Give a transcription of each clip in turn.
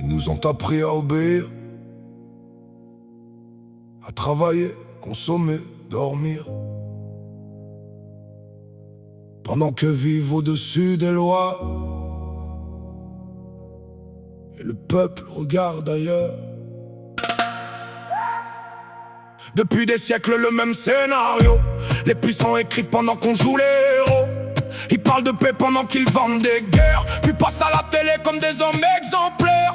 Ils nous ont appris à obéir, à travailler, consommer, dormir. Pendant que vivent au-dessus des lois, et le peuple regarde ailleurs. Depuis des siècles le même scénario. Les puissants écrivent pendant qu'on joue les héros. Ils parlent de paix pendant qu'ils vendent des guerres, puis passent à la télé comme des hommes exemplaires.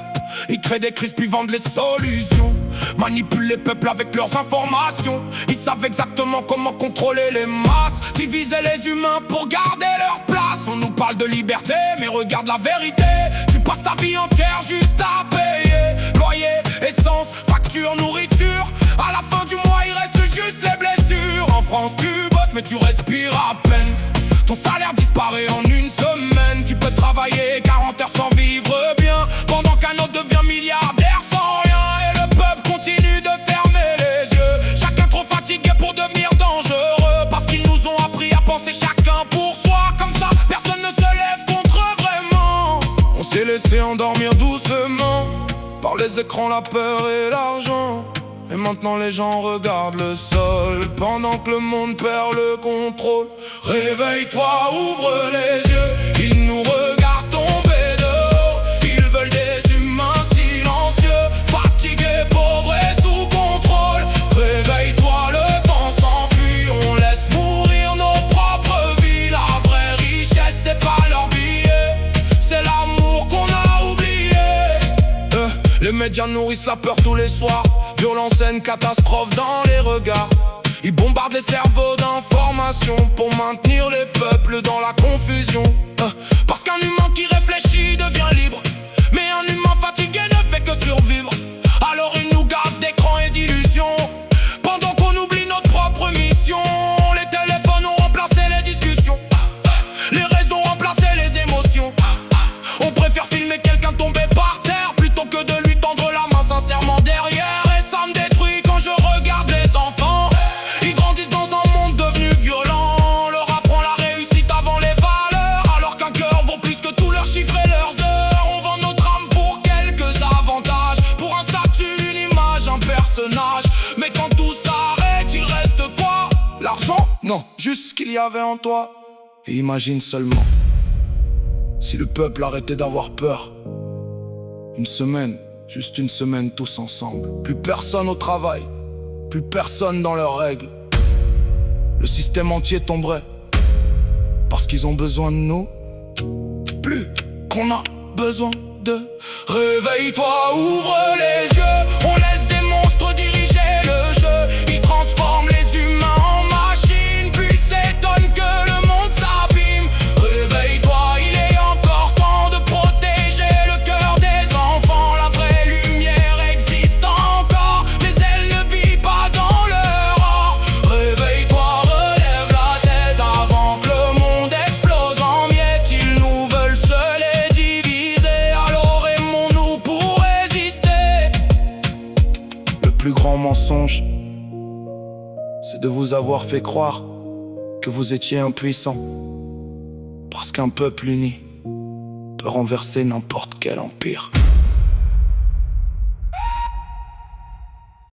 Ils créent des crises puis vendent les solutions, manipulent les peuples avec leurs informations. Ils savent exactement comment contrôler les masses, diviser les humains pour garder leur place. On nous parle de liberté, mais regarde la vérité. Tu passes ta vie entière juste à payer loyer, essence, facture, nourriture. À la fin du mois, il reste juste les blessures. En France, tu bosses, mais tu respires à peine. Ton salaire disparaît en une semaine. Tu peux travailler 40 heures sans vivre bien, pendant qu'un autre devient milliardaire sans rien. Et le peuple continue de fermer les yeux, chacun trop fatigué pour devenir dangereux. Parce qu'ils nous ont appris à penser chacun pour soi. Comme ça, personne ne se lève contre vraiment. On s'est laissé endormir doucement par les écrans, la peur et l'argent. Et maintenant les gens regardent le sol pendant que le monde perd le contrôle. Réveille-toi, ouvre les yeux, ils nous regardent tomber de haut. Ils veulent des humains silencieux, fatigués, pauvres et sous contrôle. Réveille-toi, le temps s'enfuit, on laisse mourir nos propres vies. La vraie richesse, c'est pas leur billet, c'est l'amour qu'on a oublié. Les médias nourrissent la peur tous les soirs. Violence, haine, catastrophe dans les regards. Ils bombardent les cerveaux d'informations pour maintenir les peuples dans la confusion. Parce qu'un humain qui réfléchit devient libre, mais un humain fatigué ne fait que survivre. Alors ils nous gavent d'écran et d'illusions, pendant qu'on oublie notre propre mission. Les téléphones ont remplacé les discussions, les réseaux ont remplacé les émotions. On préfère filmer quelqu'un tombé par terre plutôt que de lui tendre la main sincèrement derrière. Mais quand tout s'arrête, il reste quoi? L'argent? Non, juste ce qu'il y avait en toi. Et imagine seulement si le peuple arrêtait d'avoir peur. Une semaine, juste une semaine tous ensemble. Plus personne au travail, plus personne dans leurs règles. Le système entier tomberait, parce qu'ils ont besoin de nous, plus qu'on a besoin de. Réveille-toi, ouvre les yeux, on laisse des monstres diriger le jeu. Ils transforment les humains en machines, puis s'étonnent que le monde s'abîme. Réveille-toi, il est encore temps de protéger le cœur des enfants. La vraie lumière existe encore, mais elle ne vit pas dans leur or. Réveille-toi, relève la tête avant que le monde explose en miettes. Ils nous veulent seuls et divisés, alors aimons-nous pour résister. Le plus grand mensonge, c'est de vous avoir fait croire que vous étiez impuissant, parce qu'un peuple uni peut renverser n'importe quel empire.